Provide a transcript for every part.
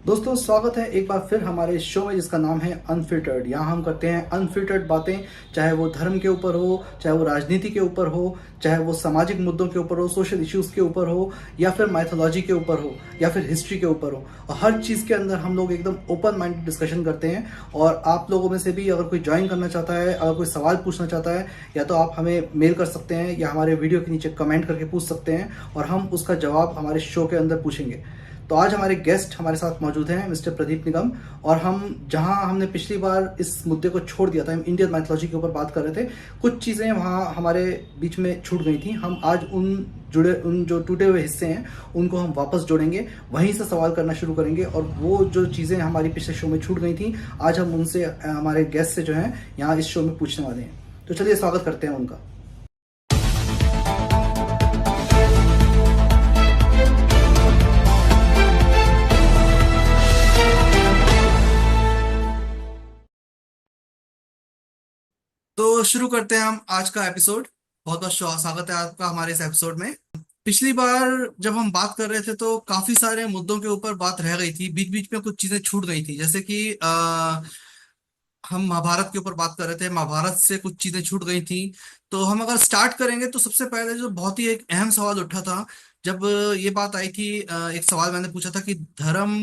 दोस्तों स्वागत है एक बार फिर हमारे शो में जिसका नाम है अनफिल्टर्ड। यहाँ हम करते हैं अनफिल्टर्ड बातें, चाहे वो धर्म के ऊपर हो, चाहे वो राजनीति के ऊपर हो, चाहे वो सामाजिक मुद्दों के ऊपर हो, सोशल इश्यूज के ऊपर हो, या फिर माइथोलॉजी के ऊपर हो, या फिर हिस्ट्री के ऊपर हो। और हर चीज़ के अंदर हम लोग एकदम ओपन माइंडेड डिस्कशन करते हैं। और आप लोगों में से भी अगर कोई ज्वाइन करना चाहता है, अगर कोई सवाल पूछना चाहता है, या तो आप हमें मेल कर सकते हैं या हमारे वीडियो के नीचे कमेंट करके पूछ सकते हैं और हम उसका जवाब हमारे शो के अंदर पूछेंगे। तो आज हमारे गेस्ट हमारे साथ मौजूद हैं मिस्टर प्रदीप निगम। और हम जहां हमने पिछली बार इस मुद्दे को छोड़ दिया था, हम इंडियन माइथोलॉजी के ऊपर बात कर रहे थे, कुछ चीज़ें वहां हमारे बीच में छूट गई थी। हम आज उन जो टूटे हुए हिस्से हैं उनको हम वापस जोड़ेंगे, वहीं से सवाल करना शुरू करेंगे। और वो जो चीज़ें हमारी पिछले शो में छूट गई थी, आज हम उनसे हमारे गेस्ट से जो है यहाँ इस शो में पूछने वाले हैं। तो चलिए स्वागत करते हैं उनका। तो शुरू करते हैं हम आज का एपिसोड। बहुत बहुत स्वागत है आपका हमारे इस एपिसोड में। पिछली बार जब हम बात कर रहे थे तो काफी सारे मुद्दों के ऊपर बात रह गई थी, बीच बीच में कुछ चीजें छूट गई थी। जैसे कि हम महाभारत के ऊपर बात कर रहे थे, महाभारत से कुछ चीजें छूट गई थी। तो हम अगर स्टार्ट करेंगे तो सबसे पहले जो बहुत ही एक अहम सवाल उठा था, जब ये बात आई थी, एक सवाल मैंने पूछा था कि धर्म,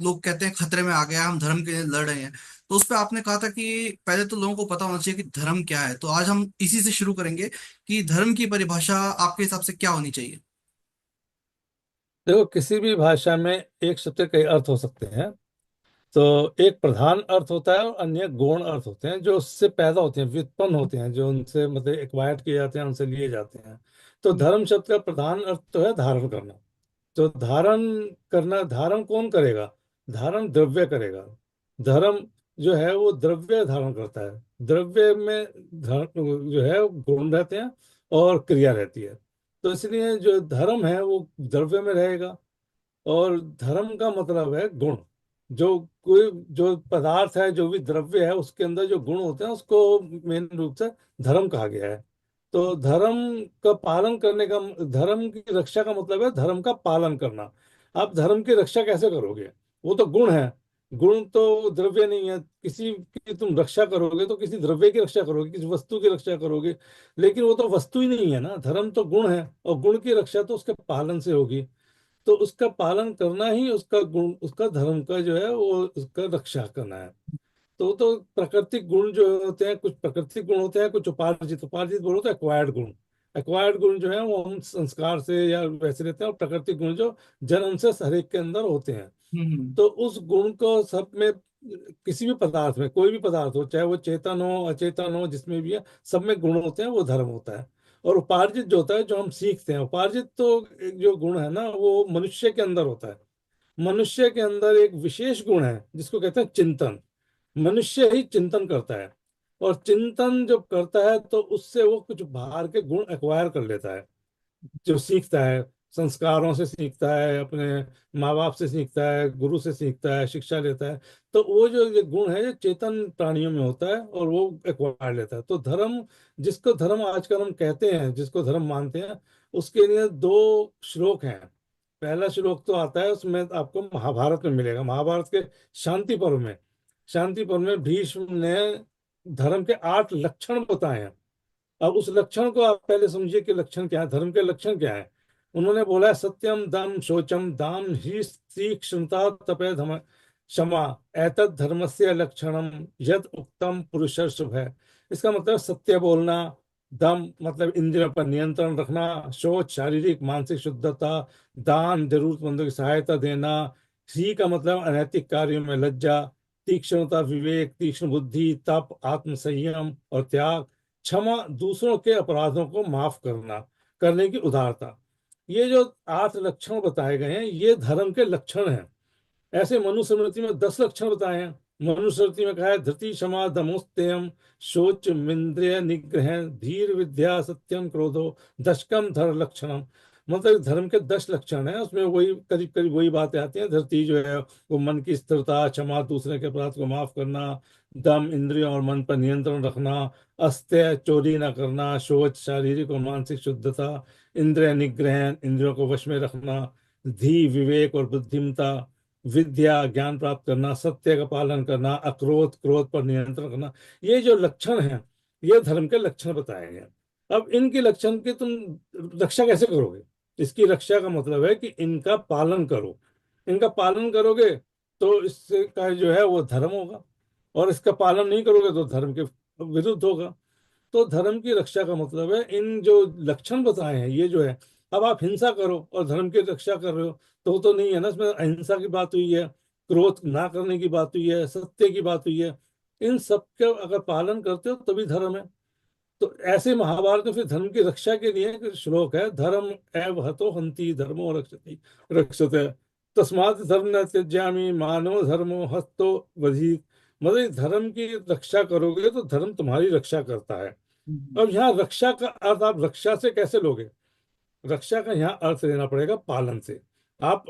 लोग कहते हैं खतरे में आ गया, हम धर्म के लिए लड़ रहे हैं। तो उस पर आपने कहा था कि पहले तो लोगों को पता होना चाहिए कि धर्म क्या है। तो आज हम इसी से शुरू करेंगे कि धर्म की परिभाषा आपके हिसाब से क्या होनी चाहिए। देखो, किसी भी भाषा में एक शब्द के कई अर्थ हो सकते हैं। तो एक प्रधान अर्थ होता है और अन्य गौण अर्थ होते हैं जो उससे पैदा होते हैं, व्युत्पन्न होते हैं, जो उनसे मतलब एक्वायर्ड किए जाते हैं, उनसे लिए जाते हैं। तो हम्म। धर्म शब्द का प्रधान अर्थ तो है धारण करना। तो धारण करना, धारण कौन करेगा? धारण द्रव्य करेगा। धर्म जो है वो द्रव्य धारण करता है। द्रव्य में जो है वो गुण रहते हैं और क्रिया रहती है। तो इसलिए जो धर्म है वो द्रव्य में रहेगा। और धर्म का मतलब है गुण। जो कोई जो पदार्थ है, जो भी द्रव्य है, उसके अंदर जो गुण होते हैं उसको मेन रूप से धर्म कहा गया है। तो धर्म का पालन करने का, धर्म की रक्षा का मतलब है धर्म का पालन करना। आप धर्म की रक्षा कैसे करोगे? वो तो गुण है। गुण तो द्रव्य नहीं है। किसी की तुम रक्षा करोगे तो किसी द्रव्य की रक्षा करोगे, किसी वस्तु की रक्षा करोगे। लेकिन वो तो वस्तु ही नहीं है ना, धर्म तो गुण है, और गुण की रक्षा तो उसके पालन से होगी। तो उसका पालन करना ही उसका गुण, उसका धर्म का जो है वो उसका रक्षा करना है। तो प्राकृतिक गुण जो होते हैं, कुछ प्राकृतिक गुण होते हैं, कुछ उपार्जित। उपार्जित गुण होते हैं एक्वायर्ड गुण। एक्वायर्ड गुण जो है वो हम संस्कार से या वैसे रहते हैं, और प्राकृतिक गुण जो जन्म से हर एक के अंदर होते हैं। हम्म। तो उस गुण को सब में, किसी भी पदार्थ में, कोई भी पदार्थ हो, चाहे वो चेतन हो अचेतन हो, जिसमें भी है, सब में गुण होते हैं, वो धर्म होता है। और उपार्जित जो होता है, जो हम सीखते हैं, उपार्जित तो एक जो गुण है ना, वो मनुष्य के अंदर होता है। मनुष्य के अंदर एक विशेष गुण है जिसको कहते हैं चिंतन। मनुष्य ही चिंतन करता है। और चिंतन जब करता है तो उससे वो कुछ बाहर के गुण एक्वायर कर लेता है। जो सीखता है, संस्कारों से सीखता है, अपने माँ बाप से सीखता है, गुरु से सीखता है, शिक्षा लेता है। तो वो जो ये गुण है, ये चेतन प्राणियों में होता है और वो एक्वायर लेता है। तो धर्म, जिसको धर्म आजकल हम कहते हैं, जिसको धर्म मानते हैं, उसके लिए दो श्लोक हैं। पहला श्लोक तो आता है, उसमें आपको महाभारत में मिलेगा, महाभारत के शांति पर्व में। शांति पर्व में भीष्म ने धर्म के 8 लक्षण बताए हैं। अब उस लक्षण को आप पहले समझिए कि लक्षण क्या है, धर्म के लक्षण क्या है। उन्होंने बोला है, सत्यम दम शौचम दान ही तीक्ष्णता तपे धम क्षमा, एतद धर्मस्य लक्षणम यद उक्तम पुरुषर्षभ है। इसका मतलब सत्य बोलना, दम मतलब इंद्रियों पर नियंत्रण रखना, शौच शारीरिक मानसिक शुद्धता, दान जरूरतमंदों की सहायता देना, ही का मतलब अनैतिक कार्यों में लज्जा, तीक्ष्णता विवेक, तीक्ष्ण बुद्धि, तप आत्म संयम और त्याग, क्षमा दूसरों के अपराधों को माफ करना, करने की उदारता। ये जो 8 लक्षण बताए गए हैं, ये धर्म के लक्षण हैं। ऐसे मनुस्मृति में 10 लक्षण बताए हैं। मनुस्मृति में कहा है, धृति क्षमा दमोस्तेयम शोच मिंद्रिय निग्रह धीर विद्या सत्यम क्रोधो दशकम धर लक्षणम। मतलब धर्म के 10 लक्षण हैं, उसमें वही करीब करीब वही बातें आती हैं। धृति जो है वो मन की स्थिरता, क्षमा दूसरे के अपराध को माफ करना, दम इंद्रियों और मन पर नियंत्रण रखना, अस्त्य चोरी न करना, शौच शारीरिक और मानसिक शुद्धता, इंद्रिय निग्रह इंद्रियों को वश में रखना, धी विवेक और बुद्धिमता, विद्या ज्ञान प्राप्त करना, सत्य का पालन करना, अक्रोध क्रोध पर नियंत्रण करना, ये जो लक्षण है ये धर्म के लक्षण बताए गए। अब इनके लक्षण की तुम रक्षा कैसे करोगे? इसकी रक्षा का मतलब है कि इनका पालन करो। इनका पालन करोगे तो इससे का जो है वो धर्म होगा, और इसका पालन नहीं करोगे तो धर्म के विरुद्ध होगा। तो धर्म की रक्षा का मतलब है इन जो लक्षण बताए हैं ये जो है। अब आप हिंसा करो और धर्म की रक्षा कर रहे हो तो नहीं है ना, इसमें अहिंसा की बात हुई है, क्रोध ना करने की बात हुई है, सत्य की बात हुई है। इन सब का अगर पालन करते हो तभी धर्म है। तो ऐसे महाभारत में फिर धर्म की रक्षा के लिए एक श्लोक है, धर्म एव हतो हन्ति धर्मो रक्षति रक्षते तस्मात् धर्म न त्यज्यामि मानव धर्मो हस्तो वधीत। मतलब इस धर्म की रक्षा करोगे तो धर्म तुम्हारी रक्षा करता है। हम्म। अब यहाँ रक्षा का अर्थ आप रक्षा से कैसे लोगे? रक्षा का यहाँ अर्थ लेना पड़ेगा पालन से। आप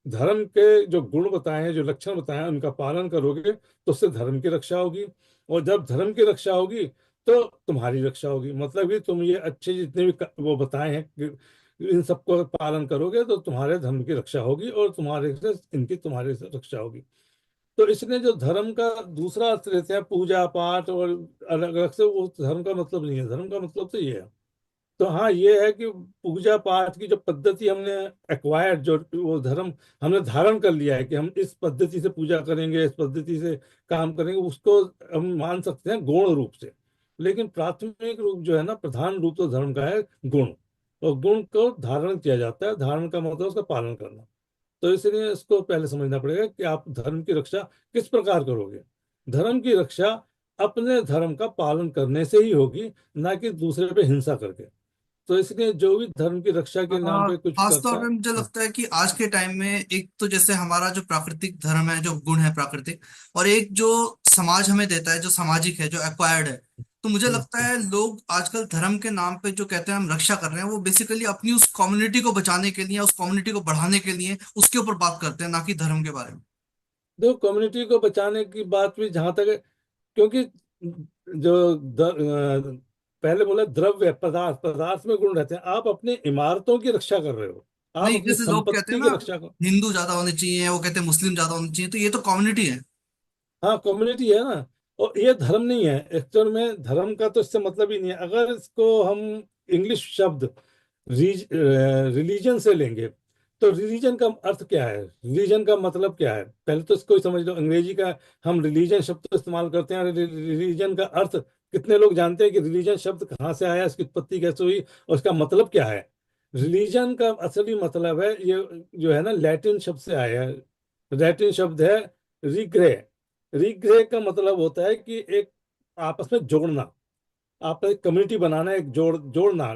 धर्म के जो गुण बताए हैं, जो लक्षण बताए हैं, उनका पालन करोगे तो उससे धर्म की रक्षा होगी। और जब धर्म की रक्षा होगी तो तुम्हारी रक्षा होगी। मतलब कि तुम ये अच्छे जितने भी वो बताए हैं कि इन सबको पालन करोगे तो तुम्हारे धर्म की रक्षा होगी, और तुम्हारे से इनकी तुम्हारे से रक्षा होगी। तो इसलिए जो धर्म का दूसरा अर्थ लेते हैं पूजा पाठ और अलग अलग से, वो धर्म का मतलब नहीं है। धर्म का मतलब तो ये है। तो हाँ ये है कि पूजा पाठ की जो पद्धति हमने एक्वायर्ड, जो वो धर्म हमने धारण कर लिया है कि हम इस पद्धति से पूजा करेंगे, इस पद्धति से काम करेंगे, उसको हम मान सकते हैं गौण रूप से। लेकिन प्राथमिक रूप जो है ना, प्रधान रूप तो धर्म का है गुण। और गुण को धारण किया जाता है, धारण का मतलब उसका पालन करना। तो इसलिए इसको पहले समझना पड़ेगा कि आप धर्म की रक्षा किस प्रकार करोगे। धर्म की रक्षा अपने धर्म का पालन करने से ही होगी, ना कि दूसरे पे हिंसा करके। तो इसलिए जो भी धर्म की रक्षा के नाम पे कुछ खास तौर करता पे मुझे है। लगता है कि आज के टाइम में एक तो जैसे हमारा जो प्राकृतिक धर्म है, जो गुण है प्राकृतिक, और एक जो समाज हमें देता है जो सामाजिक है, जो एक्वायर्ड है। तो मुझे लगता हम्म। है लोग आजकल धर्म के नाम पे जो कहते हैं हम रक्षा कर रहे हैं, वो बेसिकली अपनी उस कम्युनिटी को बचाने के लिए, उस कम्युनिटी को बढ़ाने के लिए उसके ऊपर बात करते हैं, ना कि धर्म के बारे में। देखो कम्युनिटी को बचाने की बात भी जहां तक है, क्योंकि पहले बोला द्रव्य पदार्थ, पदार्थ में गुण रहते हैं। आप अपने इमारतों की रक्षा कर रहे हो, आप नहीं, अपनी जैसे लोग कहते हैं संपत्ति ना, की रक्षा कर। हिंदू ज्यादा होने चाहिए, वो कहते हैं मुस्लिम ज्यादा होने चाहिए, तो ये तो कम्युनिटी है। हाँ कम्युनिटी है ना, और ये धर्म नहीं है एक्चुअल में। धर्म का तो इससे मतलब ही नहीं है। अगर इसको हम इंग्लिश शब्द रिलीजन से लेंगे तो रिलीजन का अर्थ क्या है, रिलीजन का मतलब क्या है, पहले तो इसको ही समझ लो। अंग्रेजी का हम रिलीजन शब्द तो इस्तेमाल करते हैं, रिलीजन का अर्थ कितने लोग जानते हैं कि रिलीजन शब्द कहाँ से आया, इसकी उत्पत्ति कैसे हुई और इसका मतलब क्या है? रिलीजन का असली मतलब है ये जो है ना, लैटिन शब्द से आया है। लैटिन शब्द है रिग्रे। रिग्रे का मतलब होता है कि एक आपस में जोड़ना, आप एक कम्युनिटी बनाना, एक जोड़ना।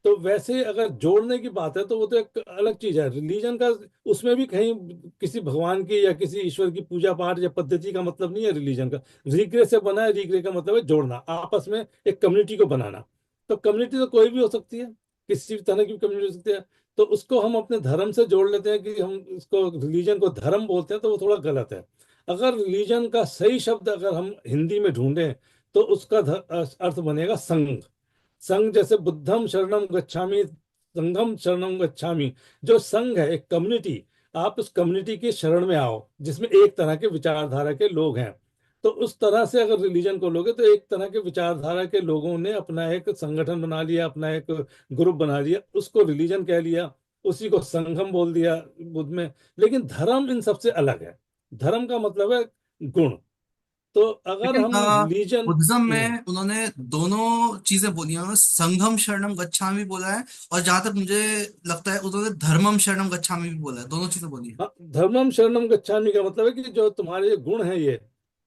तो वैसे अगर जोड़ने की बात है तो वो तो एक अलग चीज है। रिलीजन का उसमें भी कहीं किसी भगवान की या किसी ईश्वर की पूजा पाठ या पद्धति का मतलब नहीं है रिलीजन का। रिग्रे से बना है, रिग्रे का मतलब है जोड़ना, आपस में एक कम्युनिटी को बनाना। तो कम्युनिटी तो कोई भी हो सकती है, किसी भी तरह की कम्युनिटी हो सकती है। तो उसको हम अपने धर्म से जोड़ लेते हैं कि हम इसको रिलीजन को धर्म बोलते हैं, तो वो थोड़ा गलत है। अगर रिलीजन का सही शब्द अगर हम हिंदी में ढूंढें तो उसका अर्थ बनेगा संघ। संघ जैसे बुद्धम शरणम गच्छामि, संघम शरणम गच्छामि। जो संघ है एक कम्युनिटी, आप उस कम्युनिटी की शरण में आओ जिसमें एक तरह के विचारधारा के लोग हैं। तो उस तरह से अगर रिलीजन को लोगे तो एक तरह के विचारधारा के लोगों ने अपना एक संगठन बना लिया, अपना एक ग्रुप बना लिया, उसको रिलीजन कह लिया, उसी को संघम बोल दिया बुद्ध में। लेकिन धर्म इन सबसे अलग है। धर्म का मतलब है गुण। तो अगर लेकिन हम रिलीजन। बुद्धिज्म में उन्होंने दोनों चीजें बोली हैं। उन्होंने संघम शरणम गच्छामि भी बोला है, और जहां तक मुझे लगता है उन्होंने धर्मम शरणम गच्छामि भी बोला है, दोनों चीजें बोली हैं। हाँ, धर्मम शरणम गच्छामि का मतलब है कि जो तुम्हारे गुण हैं, ये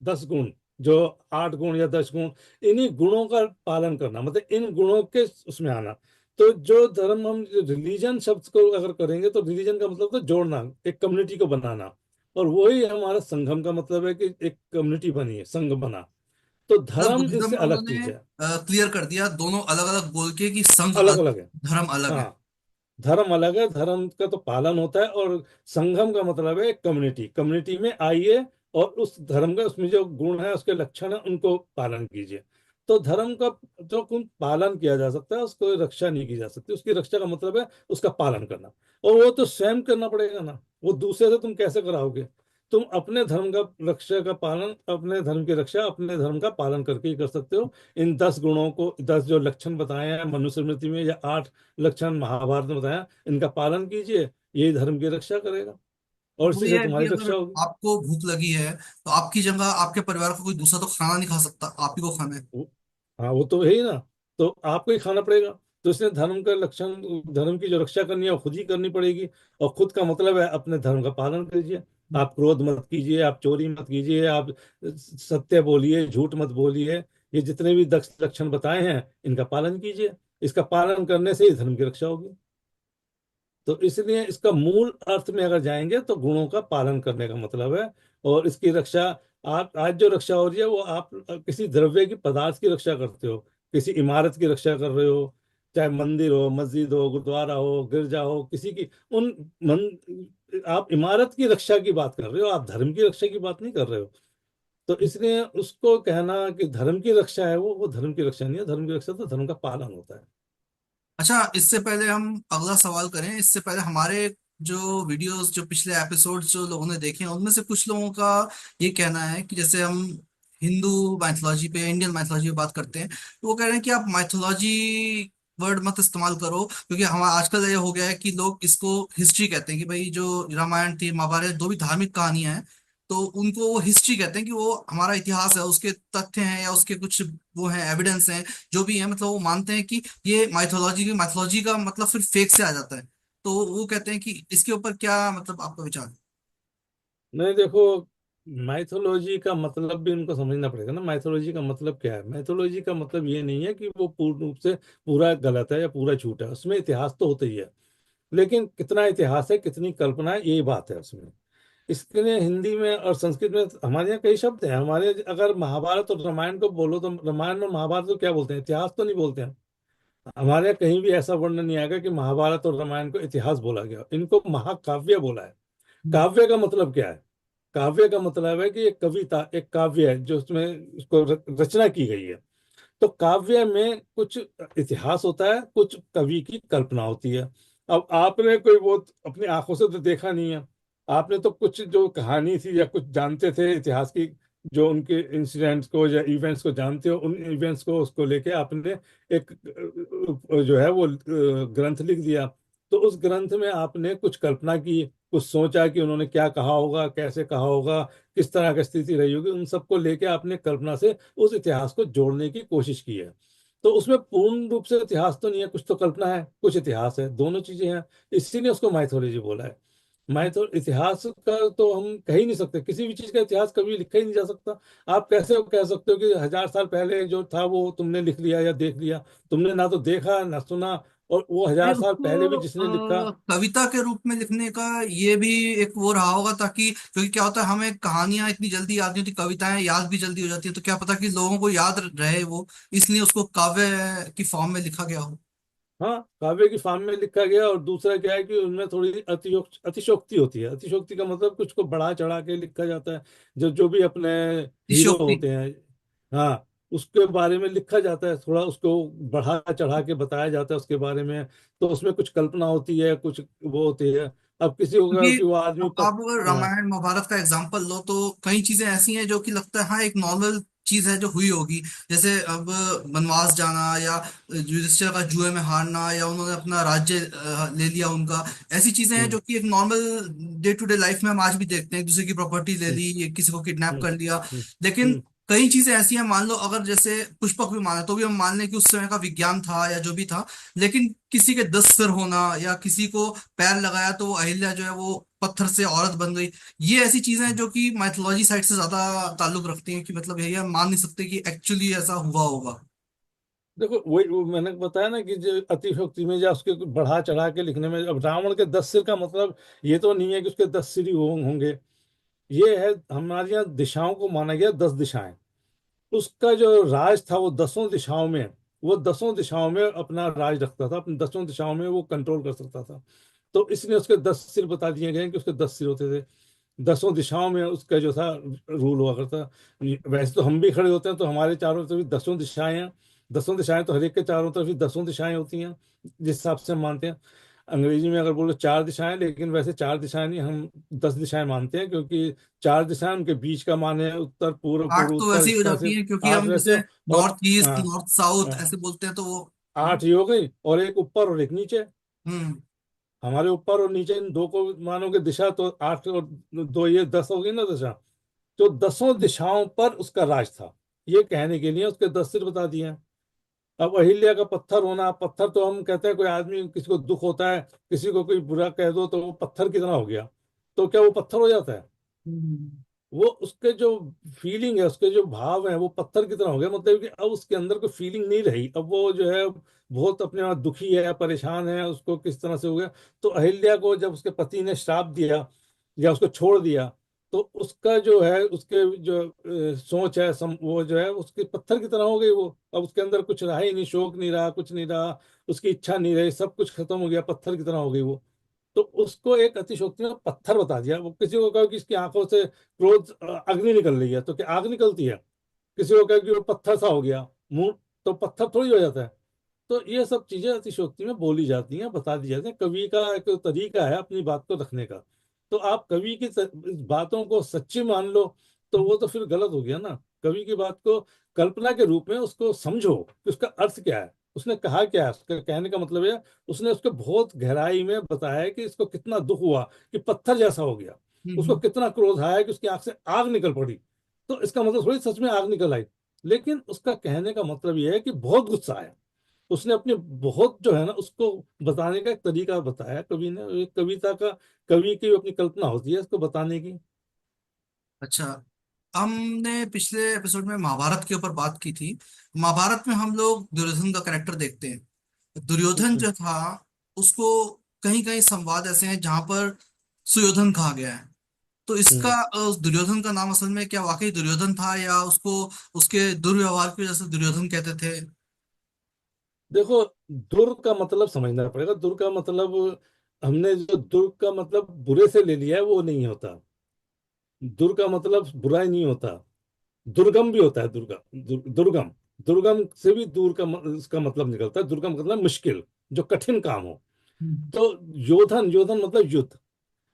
10 गुण, जो 8 गुण या 10 गुण, इन्हीं गुणों का पालन करना, मतलब इन गुणों के उसमें आना। तो जो धर्म हम रिलीजन शब्द को अगर करेंगे तो रिलीजन का मतलब तो जोड़ना, एक कम्युनिटी को बनाना। और वही हमारा संगम का मतलब है कि एक कम्युनिटी बनी है, संघ बना। तो मतलब धर्म बुद्धिज्म इससे में अलग उन्होंने चीज है, क्लियर कर दिया, दोनों अलग अलग बोल के, कि संघ अलग अलग, अलग है। धर्म अलग है। हाँ धर्म अलग है, धर्म का तो पालन होता है। और संगम का मतलब है कम्युनिटी, कम्युनिटी में आइए और उस धर्म का, उसमें जो गुण है उसके लक्षण है उनको पालन कीजिए। तो धर्म का जो कुछ पालन किया जा सकता है उसको रक्षा नहीं की जा सकती। उसकी रक्षा का मतलब है उसका पालन करना, और वो तो स्वयं करना पड़ेगा ना, वो दूसरे से तुम कैसे कराओगे? तुम अपने धर्म का रक्षा का पालन, अपने धर्म की रक्षा अपने धर्म का पालन करके ही कर सकते हो। इन 10 गुणों को, 10 जो लक्षण बताए हैं मनुस्मृति में, या 8 लक्षण महाभारत में बताया, इनका पालन कीजिए, यही धर्म की रक्षा करेगा और वो इसी ये से है कि तुम्हारी अगर रक्षा होगी। आपको भूख लगी है तो आपकी जगह आपके परिवार का कोई दूसरा तो खाना नहीं खा सकता, आप ही को खाना है। वो- हाँ, वो तो है ही ना। तो आपको ही खाना पड़ेगा। तो इसलिए धर्म का लक्षण, धर्म की जो रक्षा करनी है वो खुद ही करनी पड़ेगी। और खुद का मतलब है अपने धर्म का पालन कीजिए। आप क्रोध मत कीजिए, आप चोरी मत कीजिए, आप सत्य बोलिए, झूठ मत बोलिए। ये जितने भी 10 लक्षण बताए हैं इनका पालन कीजिए। इसका पालन करने से ही धर्म की रक्षा होगी। तो इसलिए इसका मूल अर्थ में अगर जाएंगे तो गुणों का पालन करने का मतलब है। और इसकी रक्षा, आप आज जो रक्षा हो रही है वो आप किसी द्रव्य की, पदार्थ की रक्षा करते हो, किसी इमारत की रक्षा कर रहे हो, चाहे मंदिर हो, मस्जिद हो, गुरुद्वारा हो, गिरजा हो, किसी की उन आप इमारत की रक्षा की बात कर रहे हो, आप धर्म की रक्षा की बात नहीं कर रहे हो। तो इसलिए उसको कहना कि धर्म की रक्षा है, वो धर्म की रक्षा नहीं है। धर्म की रक्षा तो धर्म का पालन होता है। अच्छा, इससे पहले हम अगला सवाल करें, इससे पहले हमारे जो वीडियोस, जो पिछले एपिसोड्स जो लोगों ने देखे हैं, उनमें से कुछ लोगों का ये कहना है कि जैसे हम हिंदू माइथोलॉजी पे, इंडियन माइथोलॉजी पे बात करते हैं, तो वो कह रहे हैं कि आप माइथोलॉजी वर्ड मत इस्तेमाल करो, क्योंकि हम आजकल ये हो गया है कि लोग इसको हिस्ट्री कहते हैं, कि भाई जो रामायण थी, महाभारत, जो भी धार्मिक कहानियां हैं, तो उनको वो हिस्ट्री कहते हैं, कि वो हमारा इतिहास है, उसके तथ्य हैं या उसके कुछ वो हैं, एविडेंस हैं, जो भी है, मतलब वो मानते हैं कि ये माइथोलॉजी का मतलब फिर फेक से आ जाता है। तो वो कहते हैं कि इसके ऊपर क्या मतलब आपका विचार है? नहीं, देखो, माइथोलॉजी का मतलब भी उनको समझना पड़ेगा ना। माइथोलॉजी का मतलब क्या है? माइथोलॉजी का मतलब ये नहीं है कि वो पूर्ण रूप से पूरा गलत है या पूरा झूठ है। उसमें इतिहास तो होता ही है, लेकिन कितना इतिहास है, कितनी कल्पना है, यही बात है उसमें। इसके लिए हिंदी में और संस्कृत में हमारे यहाँ कई शब्द हैं। हमारे अगर महाभारत और रामायण को बोलो तो रामायण और महाभारत को क्या बोलते हैं? इतिहास तो नहीं बोलते हैं। हमारे यहाँ कहीं भी ऐसा वर्णन नहीं आएगा कि महाभारत और रामायण को इतिहास बोला गया। इनको महाकाव्य बोला है। हम्म। काव्य का मतलब क्या है? काव्य का मतलब है कि एक कविता, एक काव्य है जो उसमें उसको रचना की गई है। तो काव्य में कुछ इतिहास होता है, कुछ कवि की कल्पना होती है। अब आपने कोई वो अपनी आंखों से तो देखा नहीं है। आपने तो कुछ जो कहानी थी या कुछ जानते थे इतिहास की, जो उनके इंसिडेंट्स को या इवेंट्स को जानते हो, उन इवेंट्स को उसको लेके आपने एक जो है वो ग्रंथ लिख दिया। तो उस ग्रंथ में आपने कुछ कल्पना की, कुछ सोचा कि उन्होंने क्या कहा होगा, कैसे कहा होगा, किस तरह की स्थिति रही होगी, उन सबको लेके आपने कल्पना से उस इतिहास को जोड़ने की कोशिश की है। तो उसमें पूर्ण रूप से इतिहास तो नहीं है, कुछ तो कल्पना है, कुछ इतिहास है, दोनों चीजें हैं। इसीलिए उसको माइथोलॉजी बोला है। माइथो इतिहास का तो हम कह ही नहीं सकते, किसी भी चीज का इतिहास कभी लिखा ही नहीं जा सकता। आप कैसे कह सकते हो कि 1000 साल पहले जो था वो तुमने लिख लिया या देख लिया? तुमने ना तो देखा ना सुना। और वो नहीं, 1000 साल पहले भी उसको जिसने लिखा। कविता के रूप में लिखने का ये भी एक वो रहा होगा, ताकि, क्योंकि क्या होता है, हमें कहानियां इतनी जल्दी याद नहीं होती, कविताएं याद भी जल्दी हो जाती है, तो क्या पता कि लोगों को याद रहे वो, इसलिए उसको काव्य की फॉर्म में लिखा गया हो। हाँ, काव्य की फॉर्म में लिखा गया। और दूसरा क्या है कि उनमें थोड़ी अतिशोक्ति होती है। अतिशोक्ति का मतलब कुछ को बढ़ा चढ़ा के लिखा जाता है। जो जो भी अपने हीरो अतिशयोक्ति। होते हैं, हाँ, उसके बारे में लिखा जाता है, थोड़ा उसको बढ़ा चढ़ा के बताया जाता है उसके बारे में। तो उसमें कुछ कल्पना होती है, कुछ वो होती है। अब किसी को क्योंकि कि वो आदमी अब आप अगर हाँ। रामायण महाभारत का एग्जांपल लो, तो कई चीजें ऐसी हैं जो कि लगता है हाँ एक नॉर्मल चीज है जो हुई होगी, जैसे अब वनवास जाना, या युधिष्ठिर का जुए में हारना, या उन्होंने अपना राज्य ले लिया उनका, ऐसी चीजें हैं हम्म, जो कि एक normal day to day life में हम आज भी देखते हैं, एक दूसरे की प्रॉपर्टी ले हम्म, ली, किसी को किडनैप हम्म, कर लिया। हम्म, लेकिन हम्म, कई चीजें ऐसी हैं, मान लो अगर जैसे पुष्पक विमान है, तो भी हम मान लें कि उस समय का विज्ञान था या जो भी था, लेकिन किसी के 10 सिर होना, या किसी को पैर लगाया तो वो अहिल्या जो है वो पत्थर से औरत बन गई, ये ऐसी चीजें हैं जो कि माइथोलॉजी साइड से ज्यादा ताल्लुक रखती हैं, कि मतलब यही हम मान नहीं सकते कि एक्चुअली ऐसा हुआ होगा। देखो, वही वो मैंने बताया ना कि जो अतिशोक्ति में या उसके बढ़ा चढ़ा के लिखने में, अब रावण के 10 सिर का मतलब ये तो नहीं है कि उसके 10 सिर ही होंगे। ये है, हमारे यहाँ दिशाओं को माना गया 10 दिशाएं। उसका जो राज था वो 10ओं दिशाओं में, वो 10ओं दिशाओं में अपना राज रखता था, अपनी 10ओं दिशाओं में वो कंट्रोल कर सकता था। तो इसलिए उसके 10 सिर बता दिए गए हैं कि उसके 10 सिर होते थे। 10ओं दिशाओं में उसका जो था रूल हुआ करता। वैसे तो हम भी खड़े होते हैं तो हमारे चारों तरफ भी 10ओं दिशाएं हैं। 10ओं दिशाएं तो हर एक के चारों तरफ ही 10ओं दिशाएं होती हैं, जिस हिसाब से हम मानते हैं। अंग्रेजी में अगर बोलो 4 दिशाएं, लेकिन वैसे 4 दिशाएं नहीं, हम 10 दिशाएं मानते हैं, क्योंकि 4 दिशाएं उनके बीच का मान है उत्तर पूर्व आठ पूर्व तो उत्तर, वैसे ही इस हो तरह से जाती है, क्योंकि 8 हम वैसे जैसे हो। और नॉर्थ ईस्ट, हाँ, नॉर्थ साउथ हाँ, ऐसे बोलते हैं तो वो। 8 ही हो गई, और एक ऊपर और एक नीचे। हम्म। हमारे ऊपर और नीचे इन दो को मानोगे दिशा, तो 8 और 2 ये 10 हो गई ना दिशा। तो 10 दिशाओं पर उसका राज था, ये कहने के लिए उसके 10 सिर बता दिए हैं। अब अहिल्या का पत्थर होना, पत्थर तो हम कहते हैं कोई आदमी किसी को दुख होता है, किसी को कोई बुरा कह दो तो वो पत्थर कितना हो गया, तो क्या वो पत्थर हो जाता है? हम्म। वो उसके जो फीलिंग है, उसके जो भाव है, वो पत्थर कितना हो गया, मतलब कि अब उसके अंदर कोई फीलिंग नहीं रही, अब वो जो है बहुत अपने आप दुखी है, परेशान है, उसको किस तरह से हो गया। तो अहिल्या को जब उसके पति ने श्राप दिया या उसको छोड़ दिया, तो उसका जो है, उसके जो सोच है, वो जो है उसके पत्थर की तरह हो गई वो। अब उसके अंदर कुछ रहा ही नहीं, शोक नहीं रहा, कुछ नहीं रहा, उसकी इच्छा नहीं रही, सब कुछ खत्म हो गया, पत्थर की तरह हो गई वो। तो उसको एक अतिशयोक्ति में पत्थर बता दिया। वो किसी को कहा कि इसकी आंखों से क्रोध अग्नि निकल रही है, तो क्या आग निकलती है? किसी को कहा कि वो पत्थर सा हो गया मुंह, तो पत्थर थोड़ी हो जाता है। तो ये सब चीजें अतिशयोक्ति में बोली जाती हैं, बता दी जाती हैं। कवि का एक तरीका है अपनी बात को रखने का। तो आप कवि की बातों को सच्ची मान लो, तो वो तो फिर गलत हो गया ना। कवि की बात को कल्पना के रूप में उसको समझो कि उसका अर्थ क्या है, उसने कहा क्या है, उसका कहने का मतलब है, उसने उसको बहुत गहराई में बताया है कि इसको कितना दुख हुआ कि पत्थर जैसा हो गया, उसको हम्म। कितना क्रोध आया कि उसकी आंख से आग निकल पड़ी। तो इसका मतलब थोड़ी सच में आग निकल आई, लेकिन उसका कहने का मतलब यह है कि बहुत गुस्सा आया। उसने अपने बहुत जो है ना उसको बताने का एक तरीका बताया कवि ने। एक कविता का, कवि की अपनी कल्पना होती है इसको बताने की। अच्छा, हमने पिछले एपिसोड में महाभारत के ऊपर बात की थी। महाभारत में हम लोग दुर्योधन का कैरेक्टर देखते हैं। दुर्योधन हम्म, जो था, उसको कहीं कहीं संवाद ऐसे हैं जहां पर सुयोधन कहा गया है। तो इसका हम्म। उस दुर्योधन का नाम असल में क्या वाकई दुर्योधन था, या उसको उसके दुर्व्यवहार की वजह से दुर्योधन कहते थे? देखो, दुर का मतलब समझना पड़ेगा। दुर का मतलब, हमने जो दुर का मतलब बुरे से ले लिया है वो नहीं होता। दुर का मतलब बुराई नहीं होता, दुर्गम भी होता है। दुर्गम, दुर्गम से भी दूर का इसका मतलब निकलता है। दुर्गम मतलब मुश्किल, जो कठिन काम हो। हम्म। तो योधन, योधन मतलब युद्ध।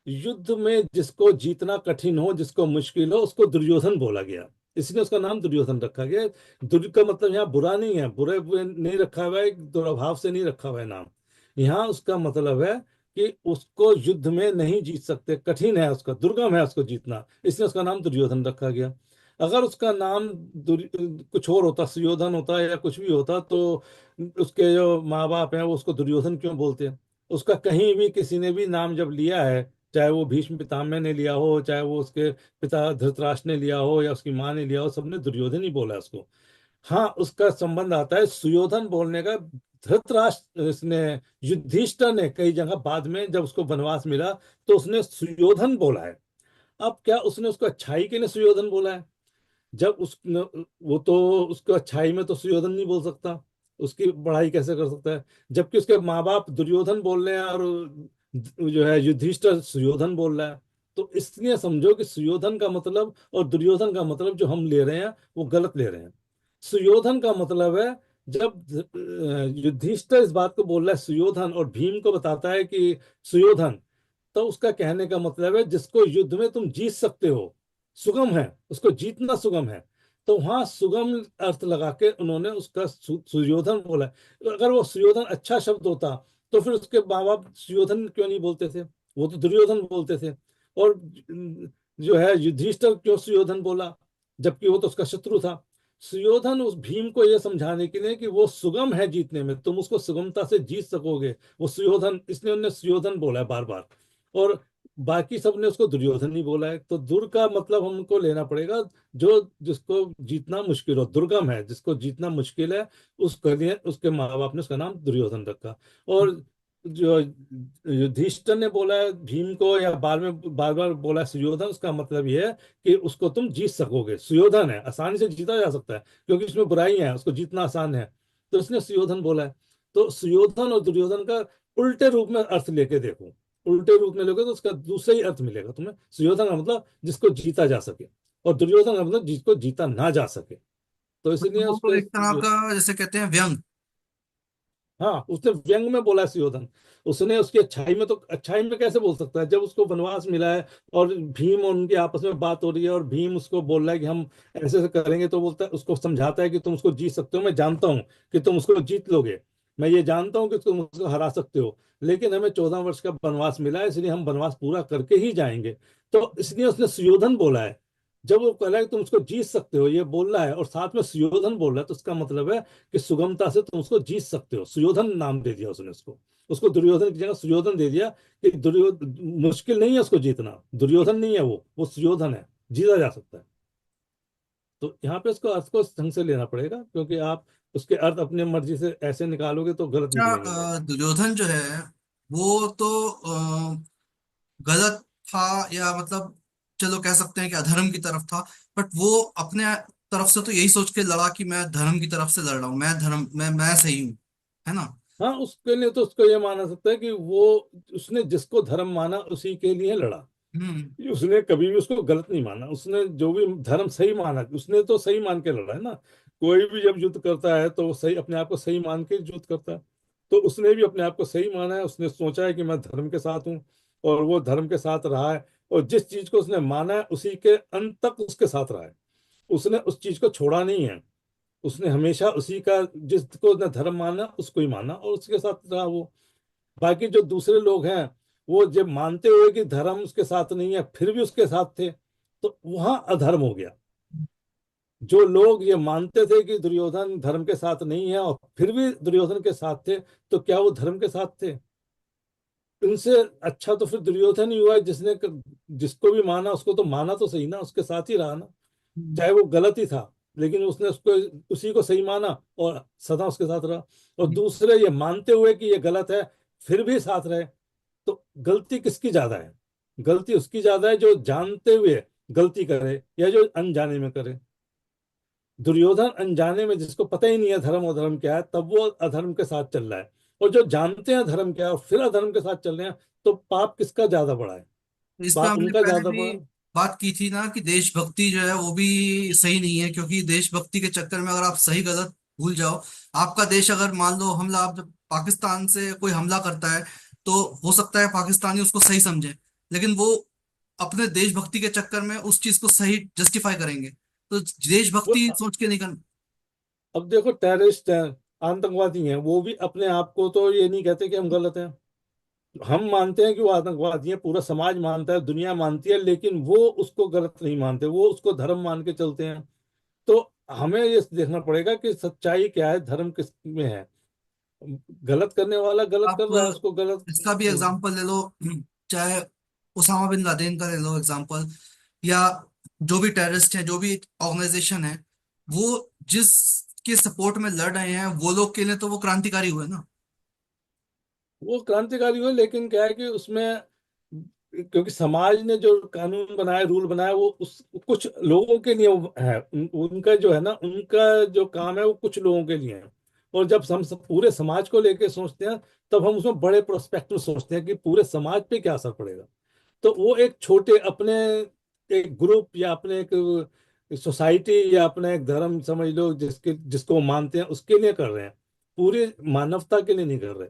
युद्ध में जिसको जीतना कठिन हो, जिसको मुश्किल हो, उसको दुर्योधन बोला गया, इसलिए उसका नाम दुर्योधन रखा गया। दुर्य का मतलब यहाँ बुरा नहीं है, बुरे बुरे नहीं रखा हुआ है, दुर्भाव से नहीं रखा हुआ है नाम। यहाँ उसका मतलब है कि उसको युद्ध में नहीं जीत सकते, कठिन है उसका, दुर्गम है उसको जीतना, इसलिए उसका नाम दुर्योधन रखा गया। अगर उसका नाम कुछ और होता, सुयोधन होता या कुछ भी होता, तो उसके जो माँ बाप हैं वो उसको दुर्योधन क्यों बोलते हैं? उसका कहीं भी किसी ने भी नाम जब लिया है, चाहे वो भीष्म पितामह ने लिया हो, चाहे वो उसके पिता धृतराष्ट्र ने लिया हो, या उसकी माँ ने लिया हो, सबने दुर्योधन ही बोला है उसको। हाँ, उसका संबंध आता है सुयोधन बोलने का। धृतराष्ट्र इसने, युधिष्ठिर ने कई जगह बाद में जब उसको वनवास मिला तो उसने सुयोधन बोला है। अब क्या उसने उसको अच्छाई के लिए सुयोधन बोला है? जब उस वो तो उसको अच्छाई में तो सुयोधन नहीं बोल सकता, उसकी बढ़ाई कैसे कर सकता है? जबकि उसके माँ बाप दुर्योधन बोल रहे हैं और जो है युधिष्ठिर सुयोधन बोल रहा है। तो इसलिए समझो कि सुयोधन का मतलब और दुर्योधन का मतलब जो हम ले रहे हैं वो गलत ले रहे हैं। सुयोधन का मतलब है, जब युधिष्ठिर इस बात को बोल रहा है सुयोधन, और भीम को बताता है कि सुयोधन, तो उसका कहने का मतलब है जिसको युद्ध में तुम जीत सकते हो, सुगम है, उसको जीतना सुगम है। तो वहां सुगम अर्थ लगा के उन्होंने उसका सुयोधन बोला है। अगर वो सुयोधन अच्छा शब्द होता, तो फिर उसके माँ बाप सुयोधन क्यों नहीं बोलते थे, वो तो दुर्योधन बोलते थे। और जो है युधिष्ठिर क्यों सुयोधन बोला, जबकि वो तो उसका शत्रु था? सुयोधन उस भीम को यह समझाने के लिए कि वो सुगम है जीतने में, तुम उसको सुगमता से जीत सकोगे, वो सुयोधन, इसलिए उन्होंने सुयोधन बोला है बार बार। और बाकी सब ने उसको दुर्योधन नहीं बोला है। तो दुर का मतलब हमको लेना पड़ेगा जो जिसको जीतना मुश्किल हो, दुर्गम है, जिसको जीतना मुश्किल है, उसके लिए उसके माँ बाप ने उसका नाम दुर्योधन रखा। और जो युधिष्ठिर ने बोला है भीम को, या बार में बार बार बोला है सुयोधन, उसका मतलब यह है कि उसको तुम जीत सकोगे। सुयोधन है, आसानी से जीता जा सकता है, क्योंकि उसमें बुराई है, उसको जीतना आसान है, तो इसने सुयोधन बोला है। तो सुयोधन और दुर्योधन का उल्टे रूप में अर्थ लेके देखो, उल्टे रूप में लोगे तो उसका दूसरा ही अर्थ मिलेगा तुम्हें। सुयोधन का मतलब जिसको जीता जा सके, और दुर्योधन का मतलब जिसको जीता ना जा सके। तो मतलब इसलिए वो तो उसको एक तरह का जैसे कहते हैं व्यंग। हाँ, उसने व्यंग में बोला है सुयोधन। उसने उसकी अच्छाई में, तो अच्छाई में कैसे बोल सकता है जब उसको वनवास मिला है और भीम और उनकी आपस में बात हो रही है और भीम उसको बोल रहा है कि हम ऐसे ऐसे करेंगे, तो बोलता है, उसको समझाता है कि तुम उसको जीत सकते हो, मैं जानता हूँ कि तुम उसको जीत लोगे, मैं ये जानता हूँ कि तुम उसको हरा सकते हो, लेकिन हमें 14 वर्ष का वनवास मिला है, इसलिए हम वनवास पूरा करके ही जाएंगे। तो इसलिए उसने सुयोधन बोला है। जब वो कह रहा है कि तुम उसको जीत सकते हो, ये बोल रहा है और साथ में सुयोधन बोल रहा है, तो इसका मतलब है कि सुगमता से तुम उसको जीत सकते हो। सुयोधन नाम दे दिया उसने उसको, उसको दुर्योधन की जगह सुयोधन दे दिया कि दुर्योधन मुश्किल नहीं है उसको जीतना, दुर्योधन नहीं है वो सुयोधन है, जीता जा सकता है। तो यहाँ पे उसको अर्थ को ढंग से लेना पड़ेगा, क्योंकि आप उसके अर्थ अपने मर्जी से ऐसे निकालोगे तो गलत अच्छा, निकलेंगे बहुत। दुर्योधन जो है वो तो गलत था, या मतलब चलो कह सकते हैं कि अधर्म की तरफ था। बट वो अपने तरफ से तो यही सोच के लड़ा कि मैं धर्म की तरफ से लड़ रहा हूँ, मैं धर्म, मैं सही हूँ, है ना। हाँ, उसके लिए तो उसको ये माना सकता है कि वो, उसने जिसको धर्म माना उसी के लिए लड़ा। हम्म। उसने कभी भी उसको गलत नहीं माना, उसने जो भी धर्म सही माना उसने तो सही मान के लड़ा है ना। कोई भी जब युद्ध करता है तो वो सही, अपने आप को सही मान के युद्ध करता है। तो उसने भी अपने आप को सही माना है, उसने सोचा है कि मैं धर्म के साथ हूँ, और वो धर्म के साथ रहा है। और जिस चीज को उसने माना है उसी के अंत तक उसके साथ रहा है, उसने उस चीज को छोड़ा नहीं है। उसने हमेशा उसी का, जिसको उसने धर्म माना उसको ही माना और उसके साथ रहा वो। बाकी जो दूसरे लोग हैं, वो जब मानते हुए कि धर्म उसके साथ नहीं है फिर भी उसके साथ थे, तो वहां अधर्म हो गया। जो लोग ये मानते थे कि दुर्योधन धर्म के साथ नहीं है और फिर भी दुर्योधन के साथ थे, तो क्या वो धर्म के साथ थे? इनसे अच्छा तो फिर दुर्योधन ही हुआ, जिसने जिसको भी माना उसको तो माना तो सही ना, उसके साथ ही रहा ना, चाहे वो गलत ही था, लेकिन उसने उसको, उसी को सही माना और सदा उसके साथ रहा। और दूसरे ये मानते हुए कि ये गलत है फिर भी साथ रहे, तो गलती किसकी ज्यादा है? गलती उसकी ज्यादा है जो जानते हुए गलती करे या जो अनजाने में करे। दुर्योधन अनजाने में, जिसको पता ही नहीं है धर्म और धर्म क्या है, तब वो अधर्म के साथ चल रहा है। और जो जानते हैं धर्म क्या है और फिर अधर्म के साथ चल रहे हैं, तो पाप किसका ज्यादा बड़ा है? तो इस पे पाप हमने उनका पहले ज्यादा भी बड़ा है। बात की थी ना कि देशभक्ति जो है वो भी सही नहीं है, क्योंकि देशभक्ति के चक्कर में अगर आप सही गलत भूल जाओ, आपका देश अगर मान लो हमला, आप जब पाकिस्तान से कोई हमला करता है तो हो सकता है पाकिस्तानी उसको सही समझे, लेकिन वो अपने देशभक्ति के चक्कर में उस चीज को सही जस्टिफाई करेंगे। तो वो, देशभक्ति सोच के नहीं कर। अब देखो, टेररिस्ट हैं, आतंकवादी हैं, वो भी अपने आप को तो ये नहीं कहते कि हम गलत हैं। हम मानते हैं कि वो आतंकवादी है, पूरा समाज मानता है, दुनिया मानती है, लेकिन वो उसको गलत नहीं मानते, वो उसको धर्म मान के चलते हैं। तो हमें ये देखना पड़ेगा कि सच्चाई क्या है, धर्म किस में है। गलत करने वाला गलत कर आप रहा है, उसको गलत। इसका भी एग्जांपल ले लो, चाहे उसामा बिन लादेन का ले लो एग्जांपल, या जो भी टेररिस्ट हैं, जो भी ऑर्गेनाइजेशन है, वो जिस के सपोर्ट में लड़ रहे हैं वो लोग के लिए तो वो क्रांतिकारी हुए ना। वो क्रांतिकारी हुए, लेकिन क्या है कि उसमें, क्योंकि समाज ने जो कानून बनाया, रूल बनाया, वो उस कुछ लोगों के लिए है, उनका जो है ना, उनका जो काम है वो कुछ लोगों के लिए है। और जब हम सब पूरे समाज को लेके सोचते हैं, तब हम उसमें बड़े प्रोस्पेक्ट में सोचते हैं कि पूरे समाज पे क्या असर पड़ेगा। तो वो एक छोटे अपने, एक ग्रुप या अपने एक सोसाइटी या अपना एक धर्म समझ लो, जिसको वो मानते हैं उसके लिए कर रहे हैं, पूरी मानवता के लिए नहीं कर रहे।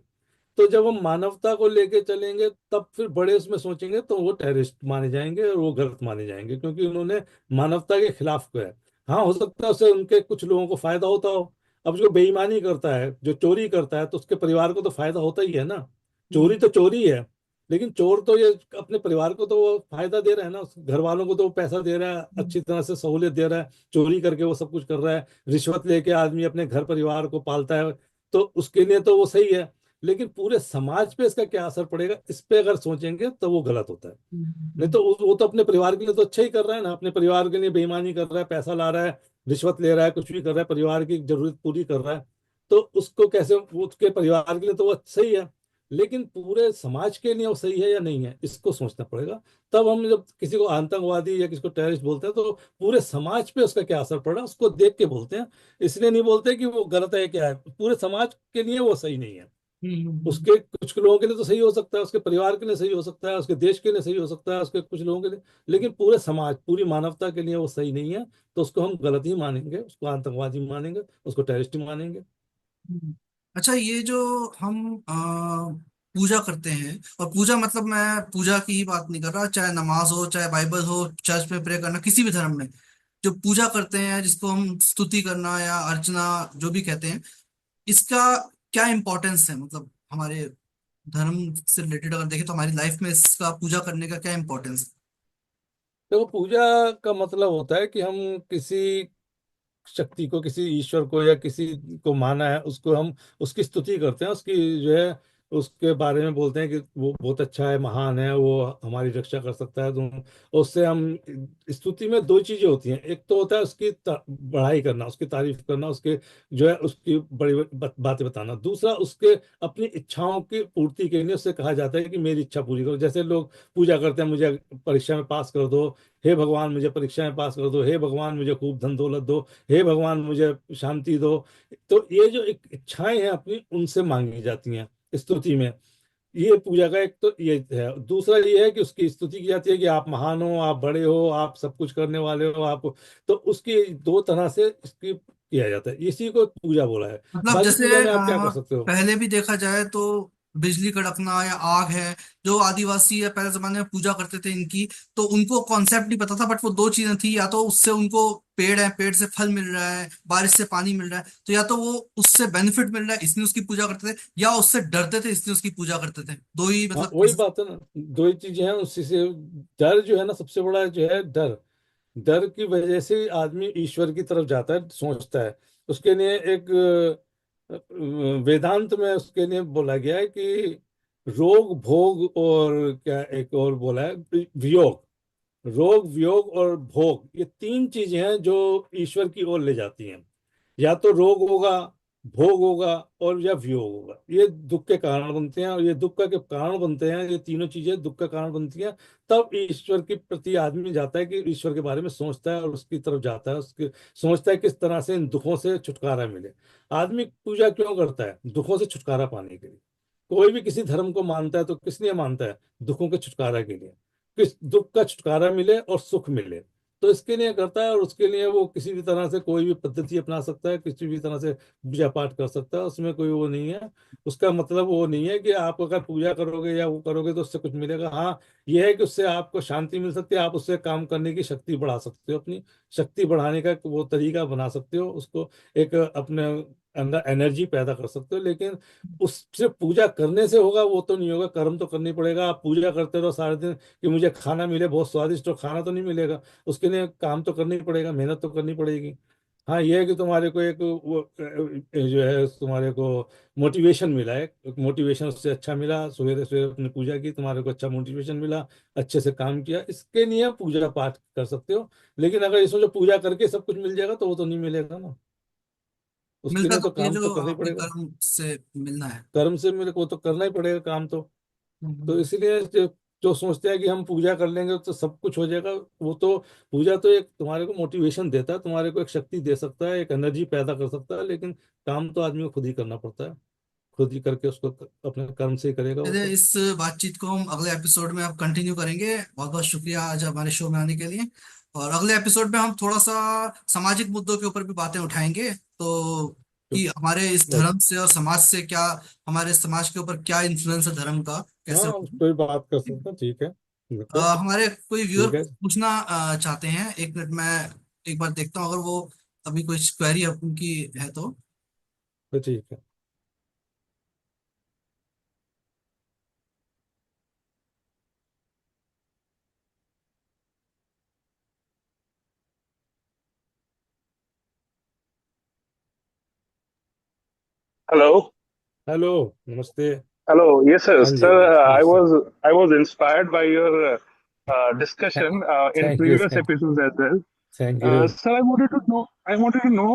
तो जब हम मानवता को लेके चलेंगे तब फिर बड़े उसमें सोचेंगे, तो वो टेररिस्ट माने जाएंगे और वो गलत माने जाएंगे, क्योंकि उन्होंने मानवता के खिलाफ किया है। हाँ, हो सकता है उससे उनके कुछ लोगों को फायदा होता हो। अब जो बेईमानी करता है, जो चोरी करता है, तो उसके परिवार को तो फायदा होता ही है ना। चोरी तो चोरी है, लेकिन चोर तो ये अपने परिवार को तो वो फायदा दे रहा है ना, उस घर वालों को तो वो पैसा दे रहा है, अच्छी तरह से सहूलियत दे रहा है, चोरी करके वो सब कुछ कर रहा है, रिश्वत लेके आदमी अपने घर परिवार को पालता है, तो उसके लिए तो वो सही है। लेकिन पूरे समाज पे इसका क्या असर पड़ेगा, इस पे अगर सोचेंगे तो वो गलत होता है। नहीं तो वो तो अपने परिवार के लिए तो अच्छा ही कर रहा है ना, अपने परिवार के लिए बेईमानी कर रहा है, पैसा ला रहा है, रिश्वत ले रहा है, कुछ भी कर रहा है, परिवार की जरूरत पूरी कर रहा है। तो उसको कैसे, वो उसके परिवार के लिए तो वो सही है, लेकिन पूरे समाज के लिए वो सही है या नहीं है, इसको सोचना पड़ेगा। तब हम जब किसी को आतंकवादी या किसी को टेररिस्ट बोलते हैं, तो पूरे समाज पे उसका क्या असर पड़ रहा है उसको देख के बोलते हैं। इसलिए नहीं बोलते कि वो गलत है क्या है, पूरे समाज के लिए वो सही नहीं है। उसके कुछ लोगों के लिए तो सही हो सकता है, उसके परिवार के लिए सही हो सकता है, उसके देश के लिए सही हो सकता है, उसके कुछ लोगों के लिए, लेकिन पूरे समाज, पूरी मानवता के लिए वो सही नहीं है। तो उसको हम गलत ही मानेंगे, उसको आतंकवादी मानेंगे, उसको टेररिस्ट ही मानेंगे। अच्छा, ये जो हम पूजा करते हैं, और पूजा मतलब मैं पूजा की ही बात नहीं कर रहा, चाहे नमाज हो, चाहे बाइबल हो, चर्च में प्रे करना, किसी भी धर्म में जो पूजा करते हैं, जिसको हम स्तुति करना या अर्चना जो भी कहते हैं, इसका क्या इम्पोर्टेंस है? मतलब हमारे धर्म से रिलेटेड अगर देखें तो हमारी लाइफ में इसका पूजा करने का क्या इम्पोर्टेंस है? तो पूजा का मतलब होता है कि हम किसी शक्ति को, किसी ईश्वर को या किसी को माना है, उसको हम उसकी स्तुति करते हैं, उसकी जो है उसके बारे में बोलते हैं कि वो बहुत अच्छा है, महान है, वो हमारी रक्षा कर सकता है। तो उससे हम, स्तुति में दो चीजें होती हैं। एक तो होता है उसकी बढ़ाई करना, उसकी तारीफ करना, उसके जो है उसकी बड़ी बातें बताना। दूसरा, उसके अपनी इच्छाओं की पूर्ति के लिए उससे कहा जाता है कि मेरी इच्छा पूरी करो। जैसे लोग पूजा करते हैं, मुझे परीक्षा में पास कर दो, हे भगवान मुझे परीक्षा में पास कर दो, हे भगवान मुझे खूब धन दौलत दो, हे भगवान मुझे शांति दो। तो ये जो एक इच्छाएं हैं अपनी, उनसे मांगी जाती हैं स्तुति में। ये पूजा का एक तो ये है। दूसरा ये है कि उसकी स्तुति की जाती है कि आप महान हो, आप बड़े हो, आप सब कुछ करने वाले हो आप। तो उसकी दो तरह से इसकी किया जाता है, इसी को पूजा बोला है। मतलब बाकी जैसे पूजा में आप क्या कर सकते हो? पहले भी देखा जाए तो बिजली कड़कना या आग है, जो आदिवासी या पहले जमाने में पूजा करते थे इनकी, तो उनको कॉन्सेप्ट नहीं पता था, बट वो दो चीजें थी, या तो उससे उनको पेड़ है, पेड़ से फल मिल रहा है, बारिश से पानी मिल रहा है, तो या तो वो उससे बेनिफिट मिल रहा है इसलिए उसकी पूजा करते थे, या उससे डरते थे इसलिए उसकी पूजा करते थे। दो ही हाँ, मतलब वही बात है ना, दो ही चीजें हैं उसी से। डर जो है ना, सबसे बड़ा जो है डर, डर की वजह से आदमी ईश्वर की तरफ जाता है, सोचता है। उसके लिए एक वेदांत में उसके लिए बोला गया है कि रोग भोग और क्या, एक और बोला है वियोग। रोग, वियोग और भोग, ये तीन चीजें हैं जो ईश्वर की ओर ले जाती हैं। या तो रोग होगा, भोग होगा, और या वियोग होगा। ये दुख के कारण बनते हैं, और ये दुख का के कारण बनते हैं, ये तीनों चीजें दुख का कारण बनती हैं। तब ईश्वर के प्रति आदमी जाता है कि ईश्वर के बारे में सोचता है और उसकी तरफ जाता है, उसके सोचता है किस तरह से इन दुखों से छुटकारा मिले। आदमी पूजा क्यों करता है? दुखों से छुटकारा पाने के लिए। कोई भी किसी धर्म को मानता है तो किस लिए मानता है? दुखों के छुटकारा के लिए, किस दुख का छुटकारा मिले और सुख मिले। तो इसके लिए करता है, और उसके लिए वो किसी भी तरह से कोई भी पद्धति अपना सकता है, किसी भी तरह से पूजा पाठ कर सकता है, उसमें कोई वो नहीं है। उसका मतलब वो नहीं है कि आप अगर पूजा करोगे या वो करोगे तो उससे कुछ मिलेगा। हाँ, ये है कि उससे आपको शांति मिल सकती है, आप उससे काम करने की शक्ति बढ़ा सकते हो, अपनी शक्ति बढ़ाने का वो तरीका बना सकते हो उसको, एक अपने अंदर एनर्जी पैदा कर सकते हो। लेकिन उस सिर्फ पूजा करने से होगा वो तो नहीं होगा, कर्म तो करनी पड़ेगा। आप पूजा करते रहो सारे दिन कि मुझे खाना मिले बहुत स्वादिष्ट, और खाना तो नहीं मिलेगा। उसके लिए काम तो करनी पड़ेगा, मेहनत तो करनी पड़ेगी। हाँ, ये है कि तुम्हारे को एक वो जो है तुम्हारे को मोटिवेशन मिला है, मोटिवेशन उससे अच्छा मिला, सवेरे सवेरे अपनी पूजा की, तुम्हारे को अच्छा मोटिवेशन मिला, अच्छे से काम किया, इसके लिए पूजा पाठ कर सकते हो। लेकिन अगर इसमें जो पूजा करके सब कुछ मिल जाएगा तो वो तो नहीं मिलेगा ना, उसके मिलता लिए तो तो ये काम तो जो करना ही अपने पड़ेगा। कर्म से मिलना है। कर्म से मेरे को तो करना ही पड़ेगा काम तो हम्म। इसलिए जो सोचते हैं कि हम पूजा कर लेंगे तो सब कुछ हो जाएगा, वो तो पूजा तो एक तुम्हारे को मोटिवेशन देता है, तुम्हारे को एक शक्ति दे सकता है, एक एनर्जी पैदा कर सकता है। लेकिन काम तो आदमी को खुद ही करना पड़ता है, खुद ही करके उसको अपने कर्म से ही करेगा वो चलिए, सब। इस बातचीत को हम अगले एपिसोड में अब कंटिन्यू करेंगे। बहुत बहुत शुक्रिया आज हमारे शो में आने के लिए। और अगले एपिसोड में हम थोड़ा सा सामाजिक मुद्दों के ऊपर भी बातें उठाएंगे, तो तो कि हमारे इस बस, धर्म से और समाज से क्या, हमारे समाज के ऊपर क्या इन्फ्लुएंस है धर्म का, कैसे हाँ, उस पर भी बात कर सकते हैं, ठीक है, बिल्कुल। हमारे कोई व्यूअर ठीक है, पूछना चाहते हैं, एक मिनट मैं एक बार देखता हूँ अगर वो अभी कोई क्वेरी उनकी है तो। तो ठीक है। Hello. हेलो, नमस्ते। Hello. Yes, sir. हाँ जी, Sir, I नमस्ते। was I was inspired by your discussion in thank you, previous episodes as well. Thank you. Sir, I wanted to know.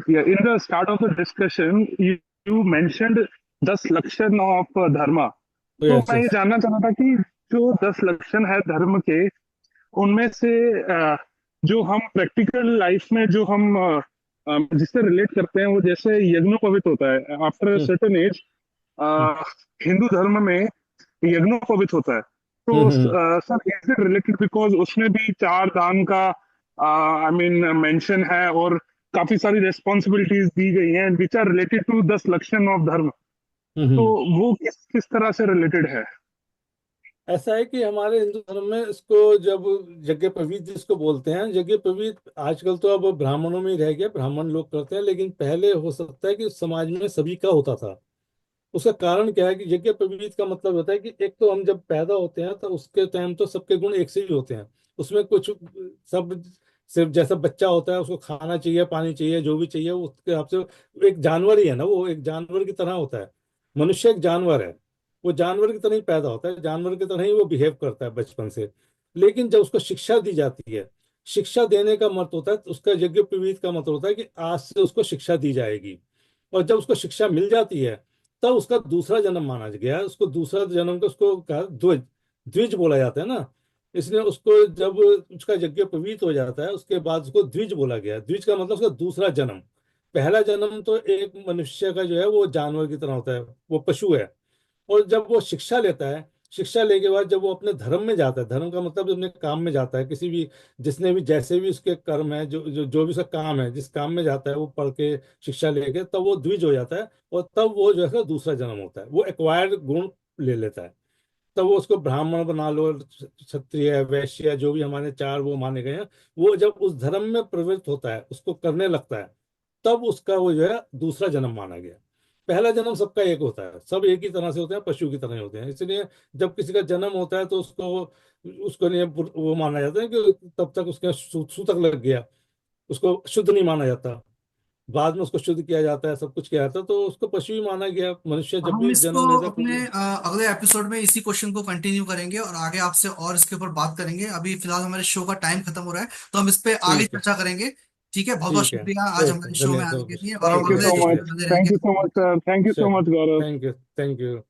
Yeah, in the start of the discussion, you mentioned 10 लक्षण of dharma. तो yes, मैं ये yes. जानना चाहता था कि जो 10 लक्षण है धर्म के, उनमें से जो हम प्रैक्टिकल लाइफ में जो हम जिससे रिलेट करते हैं, वो जैसे यज्ञोपवीत होता है आफ्टर हम्म, सर्टेन एज। हम्म, हिंदू धर्म में यज्ञोपवीत होता है, तो hmm, sir is it related because उसमें भी चार दान का आई मीन मेंशन है, और काफी सारी रेस्पॉन्सिबिलिटीज दी गई हैं विच आर रिलेटेड टू 10 लक्षण ऑफ धर्म। तो वो किस किस तरह से रिलेटेड है? ऐसा है कि हमारे हिंदू धर्म में इसको जब यज्ञोपवीत जिसको बोलते हैं, यज्ञोपवीत आजकल तो अब ब्राह्मणों में ही रह गया, ब्राह्मण लोग करते हैं, लेकिन पहले हो सकता है कि समाज में सभी का होता था। उसका कारण क्या है कि यज्ञोपवीत का मतलब होता है कि एक तो हम जब पैदा होते हैं तो उसके टाइम तो सबके गुण एक से ही होते हैं। उसमें कुछ सब सिर्फ जैसा बच्चा होता है उसको खाना चाहिए, पानी चाहिए, जो भी चाहिए वो उसके हिसाब से वो एक जानवर ही है ना, वो एक जानवर की तरह होता है। मनुष्य एक जानवर है, वो जानवर की तरह ही पैदा होता है, जानवर की तरह ही वो बिहेव करता है बचपन से। लेकिन जब उसको शिक्षा दी जाती है, शिक्षा देने का मतलब होता है, उसका यज्ञोपवीत का मतलब होता है कि आज से उसको शिक्षा दी जाएगी। और जब उसको शिक्षा मिल जाती है तब उसका दूसरा जन्म माना गया। उसको दूसरा जन्म का उसको कहा द्विज, द्विज बोला जाता है ना, इसलिए उसको जब उसका यज्ञोपवीत हो जाता है उसके बाद उसको द्विज बोला गया। द्विज का मतलब उसका दूसरा जन्म। पहला जन्म तो एक मनुष्य का जो है वो जानवर की तरह होता है, वो पशु है। और जब वो शिक्षा लेता है, शिक्षा लेने के बाद जब वो अपने धर्म में जाता है, धर्म का मतलब अपने काम में जाता है, किसी भी जिसने भी जैसे भी उसके कर्म है, जो भी उसका काम है, जिस काम में जाता है वो पढ़ के शिक्षा लेके तब वो द्विज हो जाता है। और तब वो जो है दूसरा जन्म होता है, वो एक्वायर्ड गुण ले लेता है। तब वो उसको ब्राह्मण बना लो, क्षत्रिय, वैश्य, जो भी हमारे चार वो माने गए हैं, वो जब उस धर्म में प्रवृत्त होता है, उसको करने लगता है, तब उसका वो जो है दूसरा जन्म माना गया। पहला जन्म सबका एक होता है, सब एक ही तरह से होते हैं, पशु की तरह ही होते हैं। इसलिए जब किसी का जन्म होता है तो उसको उसको नहीं वो माना जाता है कि तब तक उसके सूतक लग गया, उसको शुद्ध नहीं माना जाता। बाद में उसको शुद्ध किया जाता है, सब कुछ किया जाता है, तो उसको पशु ही माना गया। मनुष्य जब हम भी इसको जन्म लेता है अपने अगले एपिसोड में इसी क्वेश्चन को कंटिन्यू करेंगे और आगे आपसे और इसके ऊपर बात करेंगे। अभी फिलहाल हमारे शो का टाइम खत्म हो रहा है, तो हम इस पे आगे ठीक है। चर्चा करेंगे। ठीक है, बहुत बहुत ठीक है। शुक्रिया आज ओके, हमारे शो में धन्यवाद, आने के ओके, लिए, और हम थैंक यू शुक्रिया, अगले सो एपिसोड मच। में शुक्रिया। बने थैंक रहेंगे। You so much sir, thank you so sure. Much Gaurav. Thank you. Thank you.